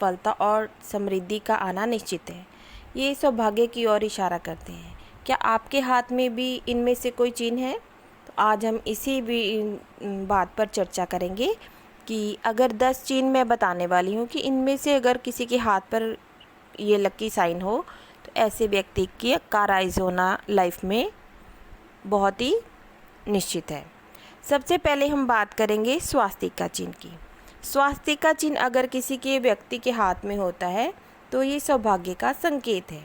सफलता और समृद्धि का आना निश्चित है। ये सौभाग्य की ओर इशारा करते हैं। क्या आपके हाथ में भी इनमें से कोई चिन्ह है? तो आज हम इसी भी बात पर चर्चा करेंगे कि अगर 10 चिन्ह मैं बताने वाली हूँ कि इनमें से अगर किसी के हाथ पर ये लकी साइन हो तो ऐसे व्यक्ति की का राइज होना लाइफ में बहुत ही निश्चित है। सबसे पहले हम बात करेंगे स्वास्तिका चिन्ह की। स्वास्तिका चिन्ह अगर किसी के व्यक्ति के हाथ में होता है तो ये सौभाग्य का संकेत है।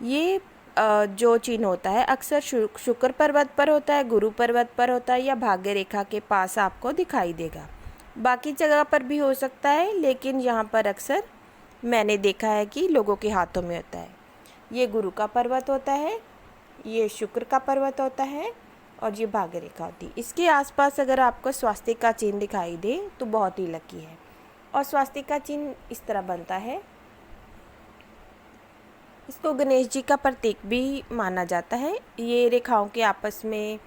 ये जो चिन्ह होता है अक्सर शुक्र पर्वत पर होता है, गुरु पर्वत पर होता है या भाग्य रेखा के पास आपको दिखाई देगा। बाकी जगह पर भी हो सकता है, लेकिन यहाँ पर अक्सर मैंने देखा है कि लोगों के हाथों में होता है। ये गुरु का पर्वत होता है, ये शुक्र का पर्वत होता है और ये भाग्य रेखा होती है। इसके आसपास अगर आपको स्वास्तिका चिन्ह दिखाई दे तो बहुत ही लकी है। और स्वास्तिका चिन्ह इस तरह बनता है। इसको गणेश जी का प्रतीक भी माना जाता है। ये रेखाओं के आपस में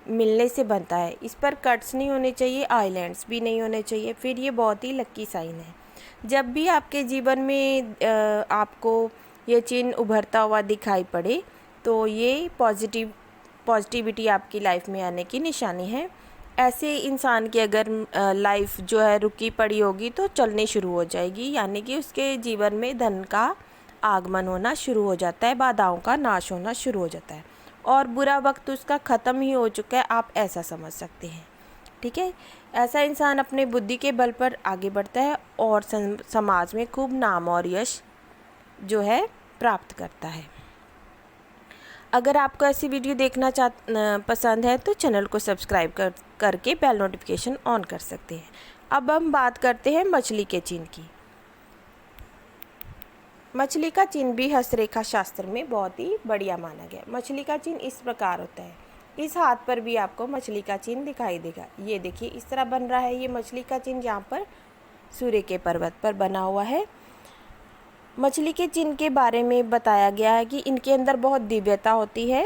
मिलने से बनता है। इस पर कट्स नहीं होने चाहिए, आइलैंड्स भी नहीं होने चाहिए, फिर ये बहुत ही लकी साइन है। जब भी आपके जीवन में आपको ये चिन्ह उभरता हुआ दिखाई पड़े तो ये पॉजिटिविटी आपकी लाइफ में आने की निशानी है। ऐसे इंसान की अगर लाइफ जो है रुकी पड़ी होगी तो चलनी शुरू हो जाएगी, यानी कि उसके जीवन में धन का आगमन होना शुरू हो जाता है, बाधाओं का नाश होना शुरू हो जाता है और बुरा वक्त उसका ख़त्म ही हो चुका है, आप ऐसा समझ सकते हैं। ठीक है, ऐसा इंसान अपने बुद्धि के बल पर आगे बढ़ता है और समाज में खूब नाम और यश जो है प्राप्त करता है। अगर आपको ऐसी वीडियो देखना पसंद है तो चैनल को सब्सक्राइब करके बेल नोटिफिकेशन ऑन कर सकते हैं। अब हम बात करते हैं मछली के चिन्ह की। मछली का चिन्ह भी हस्तरेखा शास्त्र में बहुत ही बढ़िया माना गया। मछली का चिन्ह इस प्रकार होता है। इस हाथ पर भी आपको मछली का चिन्ह दिखाई देगा। ये देखिए इस तरह बन रहा है। ये मछली का चिन्ह यहाँ पर सूर्य के पर्वत पर बना हुआ है। मछली के चिन्ह के बारे में बताया गया है कि इनके अंदर बहुत दिव्यता होती है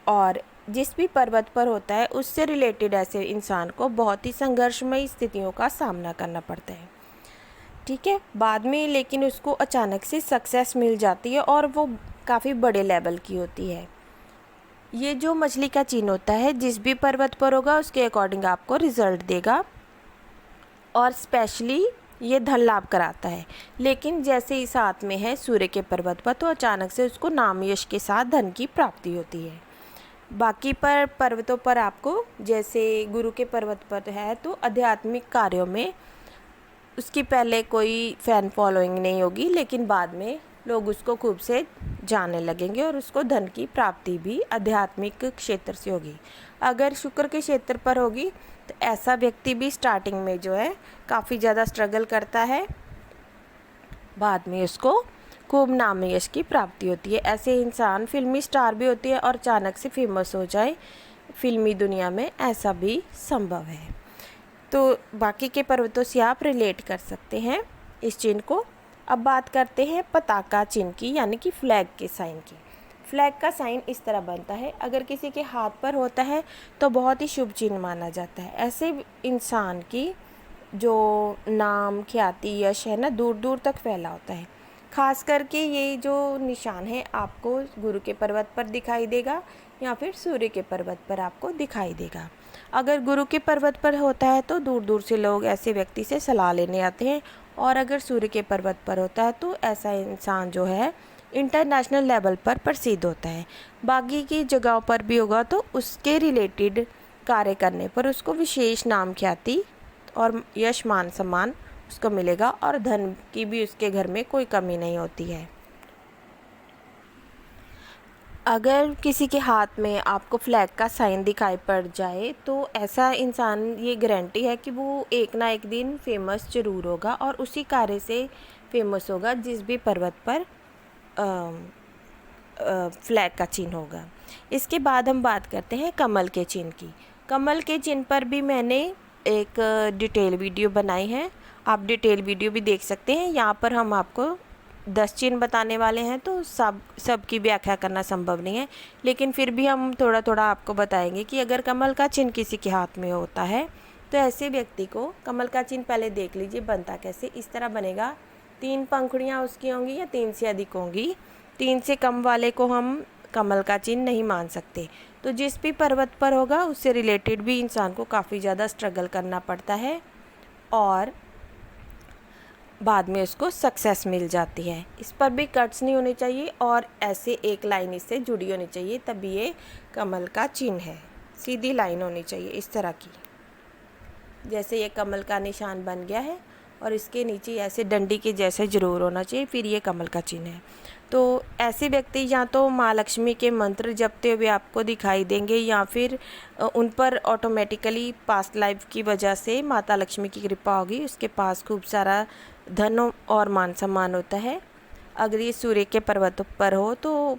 और जिस भी पर्वत पर होता है उससे रिलेटेड ऐसे इंसान को बहुत ही संघर्षमयी स्थितियों का सामना करना पड़ता है। ठीक है, बाद में लेकिन उसको अचानक से सक्सेस मिल जाती है और वो काफ़ी बड़े लेवल की होती है। ये जो मछली का चिन्ह होता है जिस भी पर्वत पर होगा उसके अकॉर्डिंग आपको रिजल्ट देगा और स्पेशली ये धन लाभ कराता है। लेकिन जैसे इस हाथ में है सूर्य के पर्वत पर तो अचानक से उसको नाम यश के साथ धन की प्राप्ति होती है। बाकी पर पर्वतों पर आपको जैसे गुरु के पर्वत पर है तो आध्यात्मिक कार्यों में उसकी पहले कोई फ़ैन फॉलोइंग नहीं होगी, लेकिन बाद में लोग उसको खूब से जानने लगेंगे और उसको धन की प्राप्ति भी आध्यात्मिक क्षेत्र से होगी। अगर शुक्र के क्षेत्र पर होगी तो ऐसा व्यक्ति भी स्टार्टिंग में जो है काफ़ी ज़्यादा स्ट्रगल करता है, बाद में उसको खूब नाम यश की प्राप्ति होती है। ऐसे इंसान फिल्मी स्टार भी होती है और अचानक से फेमस हो जाए फिल्मी दुनिया में, ऐसा भी संभव है। तो बाकी के पर्वतों से आप रिलेट कर सकते हैं इस चिन्ह को। अब बात करते हैं पताका चिन्ह की, यानी कि फ्लैग के साइन की। फ्लैग का साइन इस तरह बनता है। अगर किसी के हाथ पर होता है तो बहुत ही शुभ चिन्ह माना जाता है। ऐसे इंसान की जो नाम ख्याति यश है ना दूर दूर तक फैला होता है। खास करके ये जो निशान है आपको गुरु के पर्वत पर दिखाई देगा या फिर सूर्य के पर्वत पर आपको दिखाई देगा। अगर गुरु के पर्वत पर होता है तो दूर दूर से लोग ऐसे व्यक्ति से सलाह लेने आते हैं और अगर सूर्य के पर्वत पर होता है तो ऐसा इंसान जो है इंटरनेशनल लेवल पर प्रसिद्ध होता है। बाकी की जगहों पर भी होगा तो उसके रिलेटेड कार्य करने पर उसको विशेष नाम ख्याति और यश मान सम्मान उसको मिलेगा और धन की भी उसके घर में कोई कमी नहीं होती है। अगर किसी के हाथ में आपको फ्लैग का साइन दिखाई पड़ जाए तो ऐसा इंसान ये गारंटी है कि वो एक ना एक दिन फेमस ज़रूर होगा और उसी कार्य से फेमस होगा जिस भी पर्वत पर फ्लैग का चिन्ह होगा। इसके बाद हम बात करते हैं कमल के चिन्ह की। कमल के चिन्ह पर भी मैंने एक डिटेल वीडियो बनाई है, आप डिटेल वीडियो भी देख सकते हैं। यहाँ पर हम आपको 10 चिन्ह बताने वाले हैं तो सब की व्याख्या करना संभव नहीं है, लेकिन फिर भी हम थोड़ा थोड़ा आपको बताएंगे कि अगर कमल का चिन्ह किसी के हाथ में होता है तो ऐसे व्यक्ति को कमल का चिन्ह पहले देख लीजिए बनता कैसे। इस तरह बनेगा 3 पंखुड़ियाँ उसकी होंगी या 3 से अधिक होंगी, 3 से कम वाले को हम कमल का चिन्ह नहीं मान सकते। तो जिस भी पर्वत पर होगा उससे रिलेटेड भी इंसान को काफ़ी ज़्यादा स्ट्रगल करना पड़ता है और बाद में उसको सक्सेस मिल जाती है। इस पर भी कट्स नहीं होने चाहिए और ऐसे एक लाइन इससे जुड़ी होनी चाहिए, तभी ये कमल का चिन्ह है। सीधी लाइन होनी चाहिए इस तरह की, जैसे ये कमल का निशान बन गया है और इसके नीचे ऐसे डंडी के जैसे ज़रूर होना चाहिए, फिर ये कमल का चिन्ह है। तो ऐसे व्यक्ति या तो माँ लक्ष्मी के मंत्र जपते हुए आपको दिखाई देंगे या फिर उन पर ऑटोमेटिकली पास्ट लाइफ की वजह से माता लक्ष्मी की कृपा होगी, उसके पास खूब सारा धन और मान सम्मान होता है। अगर ये सूर्य के पर्वतों पर हो तो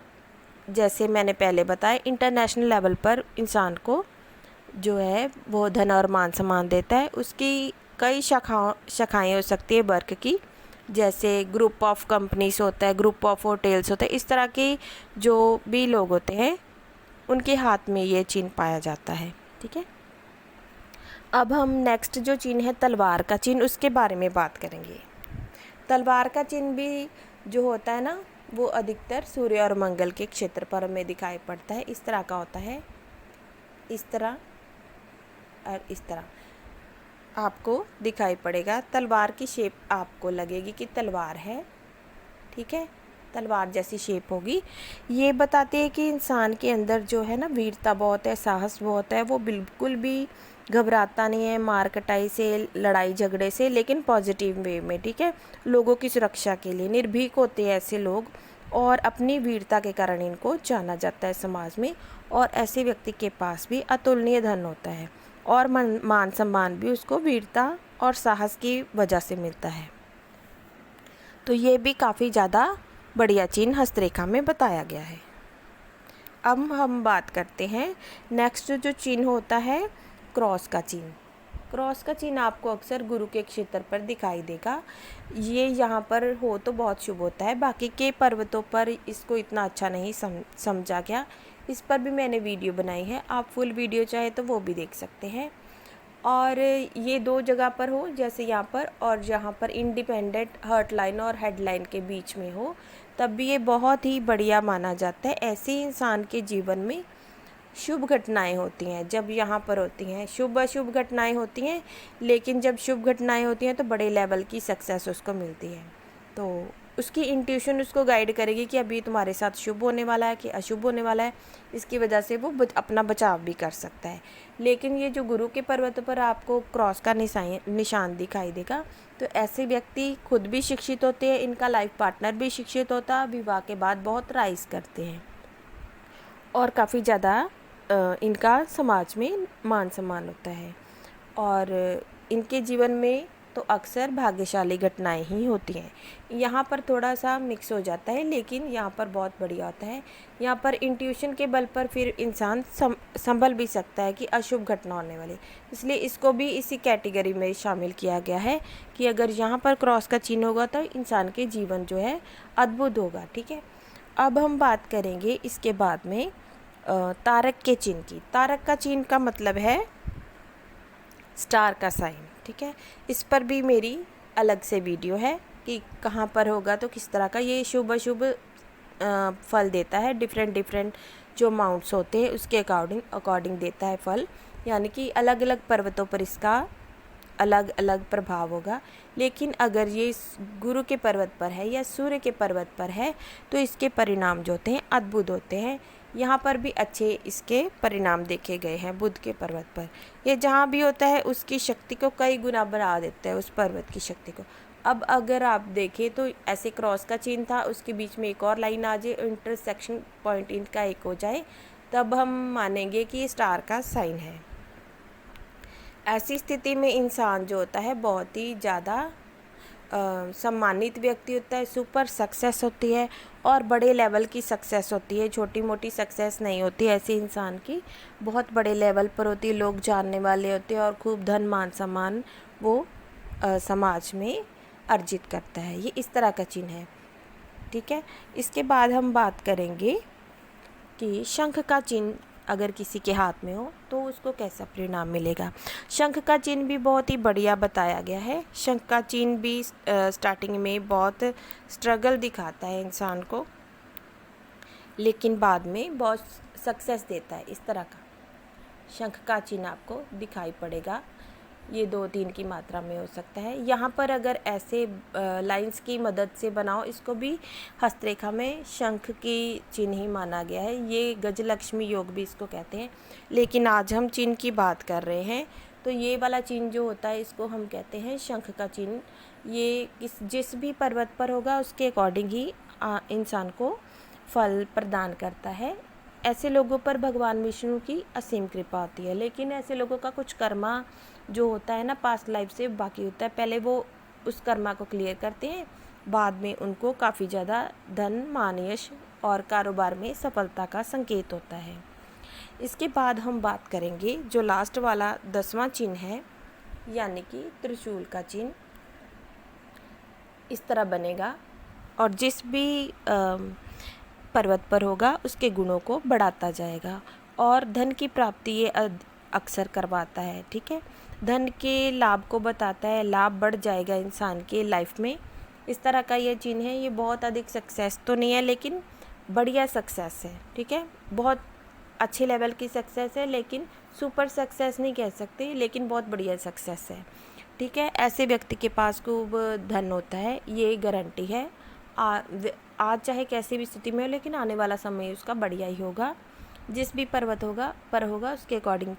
जैसे मैंने पहले बताया, इंटरनेशनल लेवल पर इंसान को जो है वो धन और मान सम्मान देता है। उसकी कई शाखाएं हो सकती है वर्क की, जैसे ग्रुप ऑफ कंपनीज होता है, ग्रुप ऑफ होटल्स होते हैं। इस तरह के जो भी लोग होते हैं उनके हाथ में ये चिन्ह पाया जाता है। ठीक है, अब हम नेक्स्ट जो चिन्ह है तलवार का चिन्ह, उसके बारे में बात करेंगे। तलवार का चिन्ह भी जो होता है ना, वो अधिकतर सूर्य और मंगल के क्षेत्र पर हमें दिखाई पड़ता है। इस तरह का होता है, इस तरह और इस तरह आपको दिखाई पड़ेगा। तलवार की शेप आपको लगेगी कि तलवार है, ठीक है, तलवार जैसी शेप होगी। ये बताती है कि इंसान के अंदर जो है ना वीरता बहुत है, साहस बहुत है, वो बिल्कुल भी घबराता नहीं है मार कटाई से, लड़ाई झगड़े से, लेकिन पॉजिटिव वे में। ठीक है, लोगों की सुरक्षा के लिए निर्भीक होते हैं ऐसे लोग और अपनी वीरता के कारण इनको जाना जाता है समाज में। और ऐसे व्यक्ति के पास भी अतुलनीय धन होता है और मान सम्मान भी उसको वीरता और साहस की वजह से मिलता है। तो ये भी काफ़ी ज़्यादा बढ़िया चिन्ह हस्तरेखा में बताया गया है। अब हम बात करते हैं नेक्स्ट जो चिन्ह होता है क्रॉस का चिन्ह। क्रॉस का चिन्ह आपको अक्सर गुरु के क्षेत्र पर दिखाई देगा। ये यहाँ पर हो तो बहुत शुभ होता है, बाकी के पर्वतों पर इसको इतना अच्छा नहीं समझा गया। इस पर भी मैंने वीडियो बनाई है, आप फुल वीडियो चाहे तो वो भी देख सकते हैं। और ये 2 जगह पर हो, जैसे यहाँ पर और जहाँ पर इंडिपेंडेंट हर्ट लाइन और हेड लाइन के बीच में हो, तब भी ये बहुत ही बढ़िया माना जाता है। ऐसे इंसान के जीवन में शुभ घटनाएं होती हैं जब यहाँ पर होती हैं। शुभ अशुभ घटनाएं होती हैं, लेकिन जब शुभ घटनाएं होती हैं तो बड़े लेवल की सक्सेस उसको मिलती है। तो उसकी इंट्यूशन उसको गाइड करेगी कि अभी तुम्हारे साथ शुभ होने वाला है कि अशुभ होने वाला है। इसकी वजह से वो अपना बचाव भी कर सकता है। लेकिन ये जो गुरु के पर्वत पर आपको क्रॉस का निशान दिखाई देगा, तो ऐसे व्यक्ति खुद भी शिक्षित होते हैं, इनका लाइफ पार्टनर भी शिक्षित होता है, विवाह के बाद बहुत राइज करते हैं और काफ़ी ज़्यादा इनका समाज में मान सम्मान होता है। और इनके जीवन में तो अक्सर भाग्यशाली घटनाएं ही होती हैं। यहाँ पर थोड़ा सा मिक्स हो जाता है, लेकिन यहाँ पर बहुत बढ़िया होता है। यहाँ पर इंट्यूशन के बल पर फिर इंसान संभल भी सकता है कि अशुभ घटना होने वाली, इसलिए इसको भी इसी कैटेगरी में शामिल किया गया है कि अगर यहाँ पर क्रॉस का चिन्ह होगा तो इंसान के जीवन जो है अद्भुत होगा। ठीक है, अब हम बात करेंगे इसके बाद में तारक के चिन्ह की। तारक का चिन्ह का मतलब है स्टार का साइन। ठीक है, इस पर भी मेरी अलग से वीडियो है कि कहाँ पर होगा तो किस तरह का ये शुभ अशुभ फल देता है। डिफरेंट जो अमाउंट्स होते हैं उसके अकॉर्डिंग देता है फल, यानी कि अलग अलग पर्वतों पर इसका अलग अलग प्रभाव होगा। लेकिन अगर ये गुरु के पर्वत पर है या सूर्य के पर्वत पर है तो इसके परिणाम जो होते हैं अद्भुत होते हैं। यहाँ पर भी अच्छे इसके परिणाम देखे गए हैं। बुध के पर्वत पर ये जहाँ भी होता है उसकी शक्ति को कई गुना बढ़ा देता है, उस पर्वत की शक्ति को। अब अगर आप देखें तो ऐसे क्रॉस का चिन्ह था, उसके बीच में एक और लाइन आ जाए, इंटरसेक्शन पॉइंट इनका एक हो जाए, तब हम मानेंगे कि ये स्टार का साइन है। ऐसी स्थिति में इंसान जो होता है बहुत ही ज़्यादा सम्मानित व्यक्ति होता है, सुपर सक्सेस होती है और बड़े लेवल की सक्सेस होती है, छोटी मोटी सक्सेस नहीं होती। ऐसे इंसान की बहुत बड़े लेवल पर होती है, लोग जानने वाले होते हैं और खूब धन मान सम्मान वो समाज में अर्जित करता है। ये इस तरह का चिन्ह है। ठीक है, इसके बाद हम बात करेंगे कि शंख का चिन्ह अगर किसी के हाथ में हो तो उसको कैसा परिणाम मिलेगा। शंख का चिन्ह भी बहुत ही बढ़िया बताया गया है। शंख का चिन्ह भी स्टार्टिंग में बहुत स्ट्रगल दिखाता है इंसान को, लेकिन बाद में बहुत सक्सेस देता है। इस तरह का शंख का चिन्ह आपको दिखाई पड़ेगा। ये 2-3 की मात्रा में हो सकता है। यहाँ पर अगर ऐसे लाइंस की मदद से बनाओ, इसको भी हस्तरेखा में शंख की चिन्ह ही माना गया है। ये गजलक्ष्मी योग भी इसको कहते हैं, लेकिन आज हम चिन्ह की बात कर रहे हैं, तो ये वाला चिन्ह जो होता है इसको हम कहते हैं शंख का चिन्ह। ये जिस भी पर्वत पर होगा उसके अकॉर्डिंग ही इंसान को फल प्रदान करता है। ऐसे लोगों पर भगवान विष्णु की असीम कृपा होती है, लेकिन ऐसे लोगों का कुछ कर्मा जो होता है ना पास्ट लाइफ से बाकी होता है। पहले वो उस कर्मा को क्लियर करते हैं, बाद में उनको काफ़ी ज़्यादा धन, मान, यश और कारोबार में सफलता का संकेत होता है। इसके बाद हम बात करेंगे जो लास्ट वाला 10वां चिन्ह है, यानी कि त्रिशूल का चिन्ह। इस तरह बनेगा और जिस भी पर्वत पर होगा उसके गुणों को बढ़ाता जाएगा और धन की प्राप्ति ये अक्सर करवाता है। ठीक है, धन के लाभ को बताता है, लाभ बढ़ जाएगा इंसान के लाइफ में। इस तरह का ये चिन्ह है। ये बहुत अधिक सक्सेस तो नहीं है, लेकिन बढ़िया सक्सेस है। ठीक है, बहुत अच्छे लेवल की सक्सेस है, लेकिन सुपर सक्सेस नहीं कह सकते, लेकिन बहुत बढ़िया सक्सेस है। ठीक है, ऐसे व्यक्ति के पास खूब धन होता है, ये गारंटी है। आज चाहे कैसी भी स्थिति में हो, लेकिन आने वाला समय उसका बढ़िया ही होगा। जिस भी पर्वत होगा उसके अकॉर्डिंग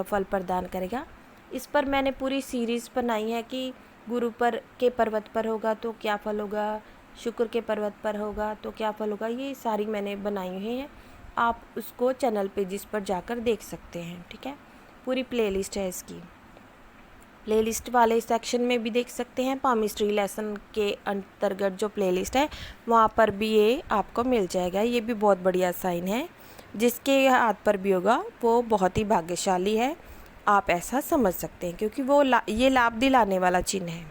फल प्रदान करेगा। इस पर मैंने पूरी सीरीज़ बनाई है कि गुरु के पर्वत पर होगा तो क्या फल होगा, शुक्र के पर्वत पर होगा तो क्या फल होगा, ये सारी मैंने बनाई हुई हैं। आप उसको चैनल पेजेस पर जाकर देख सकते हैं। ठीक है, पूरी प्लेलिस्ट है इसकी। प्लेलिस्ट वाले सेक्शन में भी देख सकते हैं। पामिस्ट्री लेसन के अंतर्गत जो प्लेलिस्ट है वहाँ पर भी ये आपको मिल जाएगा। ये भी बहुत बढ़िया साइन है। जिसके हाथ पर भी होगा वो बहुत ही भाग्यशाली है, आप ऐसा समझ सकते हैं, क्योंकि वो ये लाभ दिलाने वाला चिन्ह है।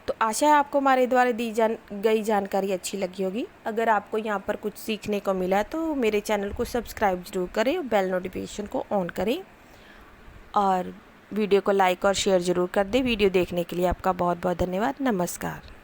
तो आशा है आपको हमारे द्वारा दी गई जानकारी अच्छी लगी होगी। अगर आपको यहाँ पर कुछ सीखने को मिला तो मेरे चैनल को सब्सक्राइब जरूर करें, बेल नोटिफिकेशन को ऑन करें और वीडियो को लाइक और शेयर ज़रूर कर दें। वीडियो देखने के लिए आपका बहुत बहुत धन्यवाद। नमस्कार।